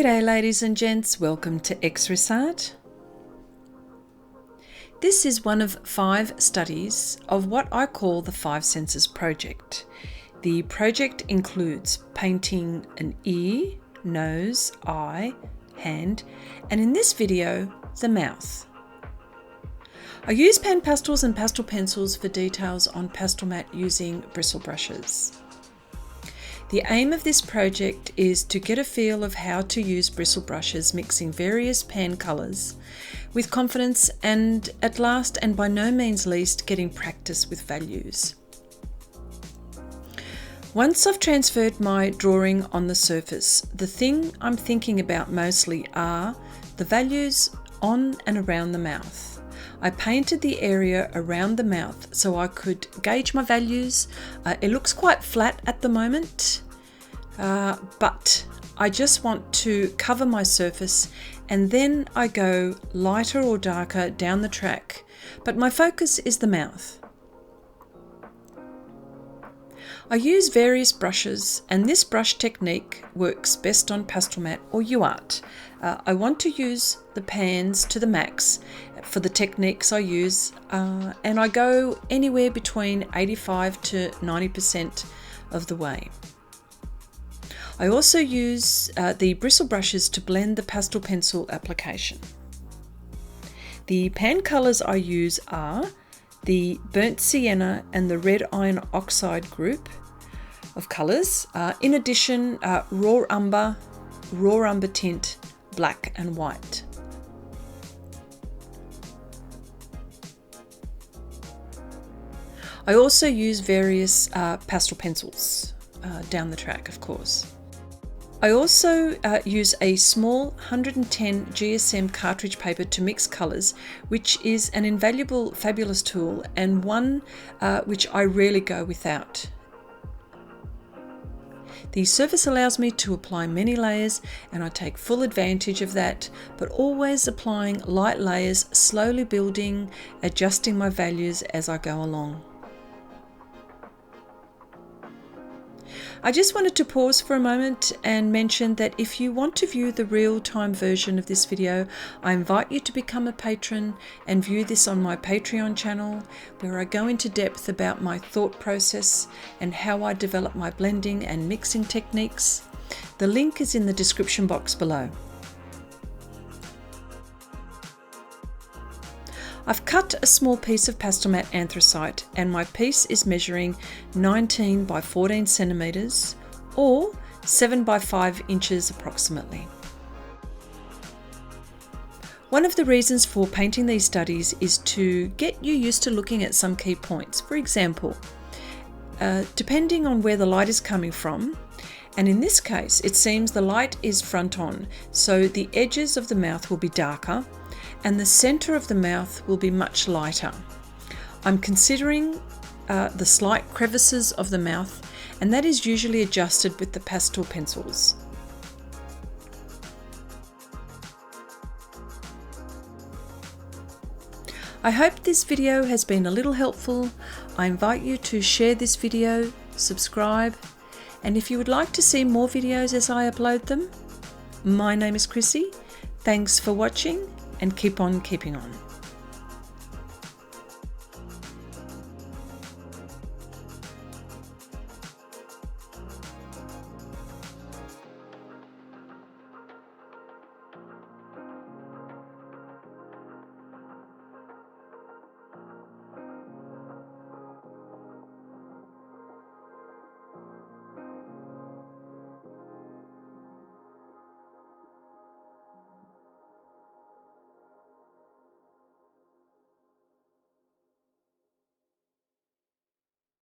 G'day ladies and gents, welcome to Xrissart. This is one of 5 studies of what I call the 5 Senses project. The project includes painting an ear, nose, eye, hand, and in this video, the mouth. I use PanPastels and Pastel Pencils for details on Pastelmat using bristle brushes. The aim of this project is to get a feel of how to use bristle brushes mixing various pan colours with confidence and at last and by no means least getting practice with values. Once I've transferred my drawing on the surface, the thing I'm thinking about mostly are the values on and around the mouth. I painted the area around the mouth so I could gauge my values. It looks quite flat at the moment, but I just want to cover my surface and then I go lighter or darker down the track, but my focus is the mouth. I use various brushes and this brush technique works best on Pastelmat or UArt. I want to use the pans to the max for the techniques I use and I go anywhere between 85 to 90% of the way. I also use the bristle brushes to blend the pastel pencil application. The pan colours I use are the burnt sienna and the red iron oxide group of colours. In addition, raw umber tint, black and white. I also use various pastel pencils down the track, of course. I also use a small 110 GSM cartridge paper to mix colours, which is an invaluable, fabulous tool and one which I rarely go without. The surface allows me to apply many layers and I take full advantage of that, but always applying light layers, slowly building, adjusting my values as I go along. I just wanted to pause for a moment and mention that if you want to view the real-time version of this video, I invite you to become a patron and view this on my Patreon channel, where I go into depth about my thought process and how I develop my blending and mixing techniques. The link is in the description box below. I've cut a small piece of Pastelmat anthracite and my piece is measuring 19 by 14 centimetres or 7 by 5 inches approximately. One of the reasons for painting these studies is to get you used to looking at some key points. For example, depending on where the light is coming from, and in this case it seems the light is front on, so the edges of the mouth will be darker and the centre of the mouth will be much lighter. I'm considering the slight crevices of the mouth, and that is usually adjusted with the pastel pencils. I hope this video has been a little helpful. I invite you to share this video, subscribe, and if you would like to see more videos as I upload them, my name is Chrissy. Thanks for watching and keep on keeping on.